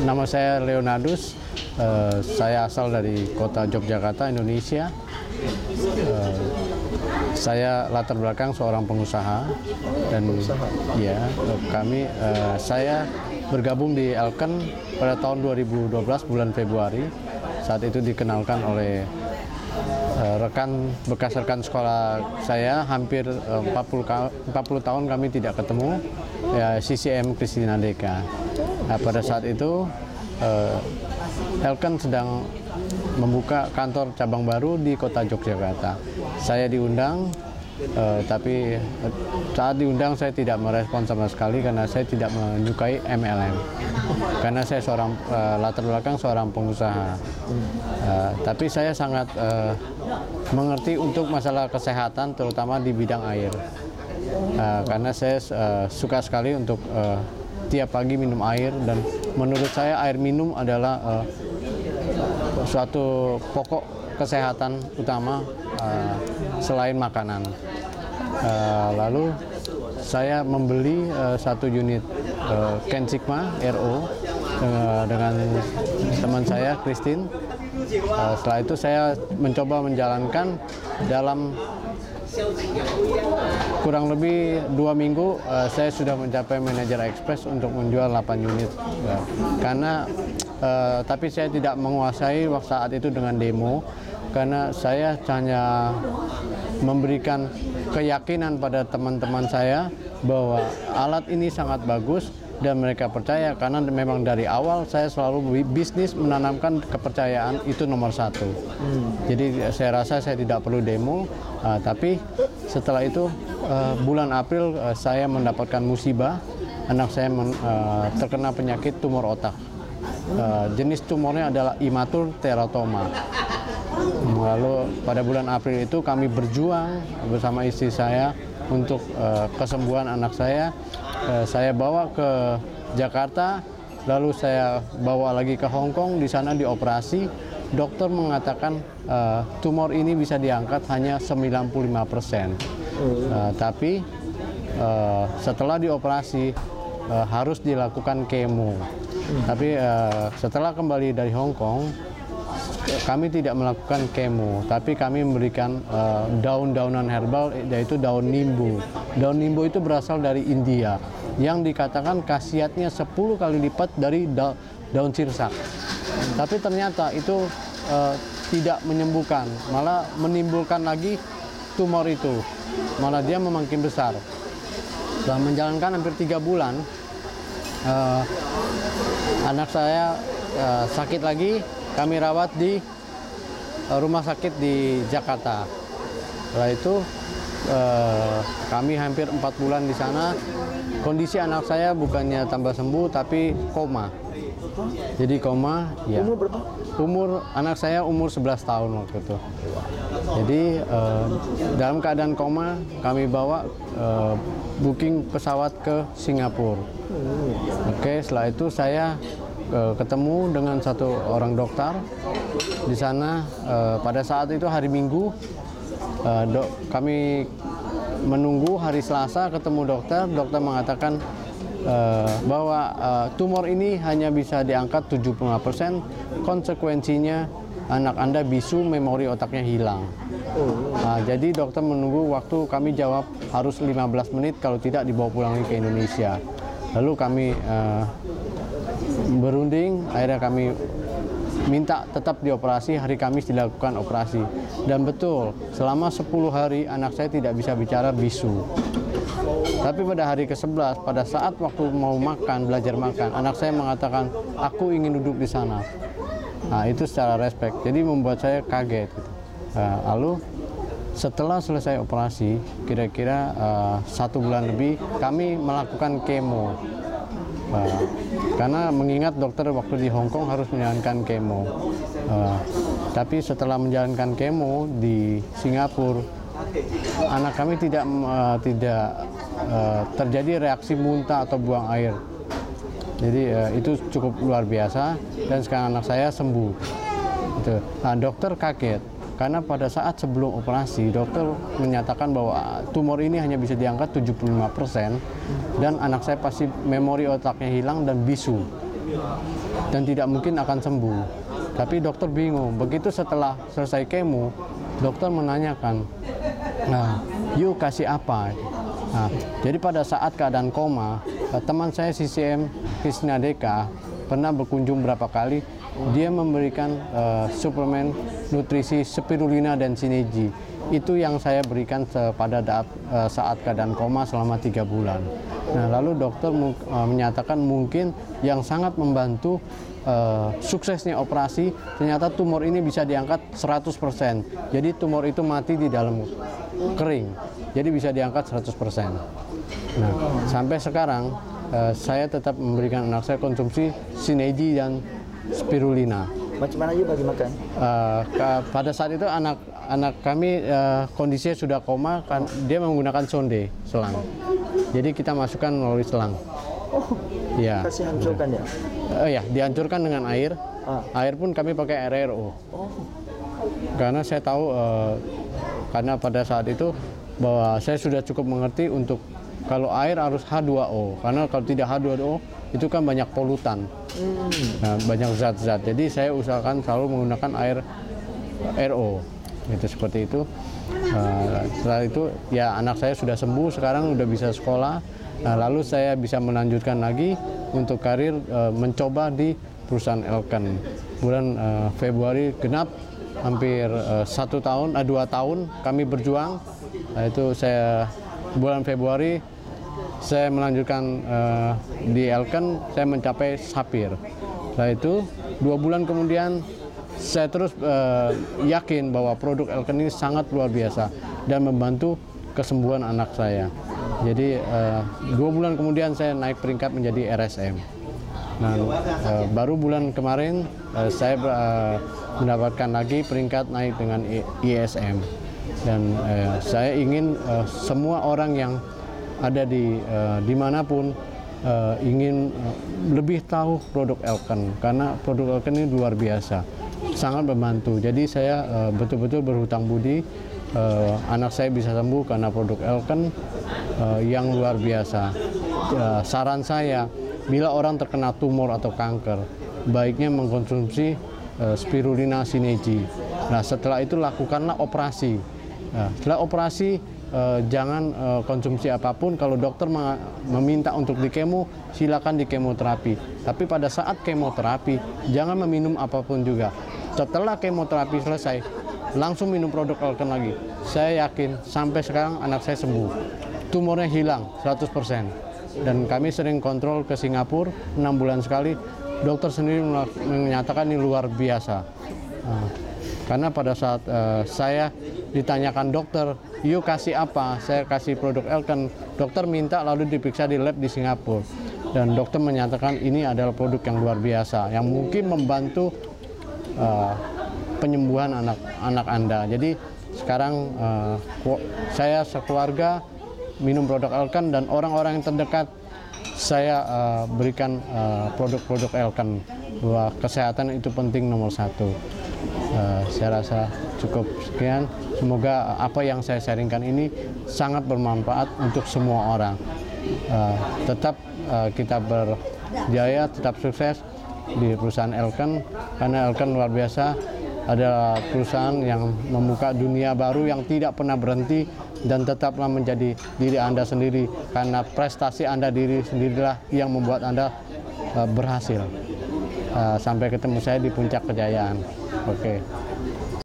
Nama saya Leonardus, saya asal dari kota Yogyakarta, Indonesia. Saya latar belakang seorang pengusaha dan ya saya bergabung di Elken pada tahun 2012 bulan Februari. Saat itu dikenalkan oleh bekas rekan sekolah saya, hampir 40 tahun kami tidak ketemu, ya, CCM Christina Deka. Nah, pada saat itu Elken sedang membuka kantor cabang baru di kota Yogyakarta. Saya diundang, tapi saat diundang saya tidak merespon sama sekali karena saya tidak menyukai MLM. Karena saya seorang latar belakang seorang pengusaha. Tapi saya sangat mengerti untuk masalah kesehatan, terutama di bidang air. Karena saya suka sekali untuk tiap pagi minum air, dan menurut saya air minum adalah suatu pokok kesehatan utama selain makanan. Lalu saya membeli satu unit Ken Sigma RO dengan teman saya Christine. Setelah itu saya mencoba menjalankan dalam kurang lebih 2 minggu, saya sudah mencapai manajer ekspres untuk menjual 8 unit. Tapi saya tidak menguasai waktu saat itu dengan demo, karena saya hanya memberikan keyakinan pada teman-teman saya bahwa alat ini sangat bagus dan mereka percaya, karena memang dari awal saya selalu bisnis menanamkan kepercayaan itu nomor 1. Jadi saya rasa saya tidak perlu demo, tapi setelah itu bulan April saya mendapatkan musibah. Anak saya terkena penyakit tumor otak. Jenis tumornya adalah imatur teratoma. Lalu pada bulan April itu kami berjuang bersama istri saya untuk kesembuhan anak saya. Saya bawa ke Jakarta, lalu saya bawa lagi ke Hong Kong. Di sana dioperasi. Dokter mengatakan tumor ini bisa diangkat hanya 95%. Tapi setelah dioperasi harus dilakukan kemo. Tapi setelah kembali dari Hong Kong, kami tidak melakukan kemo, tapi kami memberikan daun-daunan herbal, yaitu daun nimbu. Daun nimbu itu berasal dari India, yang dikatakan khasiatnya 10 kali lipat dari daun sirsak. Tapi ternyata itu tidak menyembuhkan, malah menimbulkan lagi tumor itu, malah dia memakin besar. Setelah menjalankan hampir 3 bulan, anak saya sakit lagi. Kami rawat di rumah sakit di Jakarta. Setelah itu kami hampir 4 bulan di sana. Kondisi anak saya bukannya tambah sembuh, tapi koma. Jadi koma, ya. Umur berapa? Anak saya umur 11 tahun waktu itu. Jadi dalam keadaan koma, kami bawa booking pesawat ke Singapura. Oke, setelah itu saya ketemu dengan satu orang dokter di sana. Pada saat itu hari Minggu, kami menunggu hari Selasa ketemu dokter. Dokter mengatakan bahwa tumor ini hanya bisa diangkat 75%. Konsekuensinya anak Anda bisu, memori otaknya hilang. Jadi dokter menunggu waktu. Kami jawab harus 15 menit, kalau tidak dibawa pulang ke Indonesia. Lalu kami berunding, akhirnya kami minta tetap dioperasi. Hari Kamis dilakukan operasi, dan betul selama 10 hari anak saya tidak bisa bicara, bisu. Tapi pada hari ke-11, pada saat waktu mau makan, belajar makan, anak saya mengatakan, aku ingin duduk di sana. Nah, itu secara respect, jadi membuat saya kaget gitu. Lalu setelah selesai operasi, kira-kira 1 bulan lebih, kami melakukan kemo. Karena mengingat dokter waktu di Hong Kong harus menjalankan kemo. Tapi setelah menjalankan kemo di Singapura, anak kami tidak terjadi reaksi muntah atau buang air. Jadi itu cukup luar biasa, dan sekarang anak saya sembuh. Nah, dokter kaget karena pada saat sebelum operasi dokter menyatakan bahwa tumor ini hanya bisa diangkat 75% dan anak saya pasti memori otaknya hilang dan bisu. dan tidak mungkin akan sembuh. Tapi dokter bingung. Begitu setelah selesai kemo, dokter menanyakan, nah, you kasih apa? Nah, jadi pada saat keadaan koma, teman saya CCM Kristina Deka pernah berkunjung berapa kali. Dia memberikan suplemen nutrisi spirulina dan sinergi. Itu yang saya berikan pada saat keadaan koma selama 3 bulan. Nah, lalu dokter menyatakan mungkin yang sangat membantu suksesnya operasi, ternyata tumor ini bisa diangkat 100%. Jadi tumor itu mati di dalam kering. Jadi bisa diangkat 100%. Nah, sampai sekarang saya tetap memberikan anak saya konsumsi sinergi dan spirulina. Macam mana you bagi makan? Pada saat itu anak kami kondisinya sudah koma, kan dia menggunakan sonde selang. Jadi kita masukkan melalui selang. Oh, ya. Kasih hancurkan ya? Ya, dihancurkan dengan air. Air pun kami pakai RRO. Oh. Karena saya tahu, karena pada saat itu bahwa saya sudah cukup mengerti untuk kalau air harus H2O. Karena kalau tidak H2O itu kan banyak polutan, nah, banyak zat-zat. Jadi saya usahakan selalu menggunakan air RO. Itu seperti itu. Setelah itu ya anak saya sudah sembuh, sekarang udah bisa sekolah. Nah, lalu saya bisa melanjutkan lagi untuk karir mencoba di perusahaan Elken. Bulan Februari genap hampir 2 tahun kami berjuang. Nah, itu saya bulan Februari saya melanjutkan di Elken, saya mencapai Sapir. Setelah itu 2 bulan kemudian saya terus yakin bahwa produk Elken ini sangat luar biasa dan membantu kesembuhan anak saya. Jadi 2 bulan kemudian saya naik peringkat menjadi RSM. Nah, baru bulan kemarin saya mendapatkan lagi peringkat naik dengan ISM. Dan saya ingin semua orang yang ada di dimanapun ingin lebih tahu produk Elken, karena produk Elken ini luar biasa, sangat membantu. Jadi saya betul-betul berhutang budi. Anak saya bisa sembuh karena produk Elken yang luar biasa. Saran saya, bila orang terkena tumor atau kanker, baiknya mengkonsumsi spirulina sinergi. Nah, setelah itu lakukanlah operasi. Nah, setelah operasi jangan konsumsi apapun. Kalau dokter meminta untuk dikemo, silakan dikemoterapi. Tapi pada saat kemoterapi, jangan meminum apapun juga. Setelah kemoterapi selesai, langsung minum produk Elken lagi. Saya yakin sampai sekarang anak saya sembuh. Tumornya hilang 100%. Dan kami sering kontrol ke Singapura 6 bulan sekali. Dokter sendiri menyatakan ini luar biasa. Karena pada saat saya ditanyakan dokter, "You kasih apa?" Saya kasih produk Elken. Dokter minta lalu diperiksa di lab di Singapura. Dan dokter menyatakan ini adalah produk yang luar biasa, yang mungkin membantu penyembuhan anak Anda. Jadi sekarang saya sekeluarga minum produk Elken, dan orang-orang yang terdekat saya berikan produk-produk Elken, bahwa kesehatan itu penting nomor 1. Saya rasa cukup sekian. Semoga apa yang saya sharingkan ini sangat bermanfaat untuk semua orang. Tetap kita berjaya, tetap sukses di perusahaan Elken, karena Elken luar biasa. Adalah perusahaan yang membuka dunia baru yang tidak pernah berhenti, dan tetaplah menjadi diri Anda sendiri, karena prestasi Anda diri sendirilah yang membuat Anda berhasil. Sampai ketemu saya di puncak kejayaan. Oke.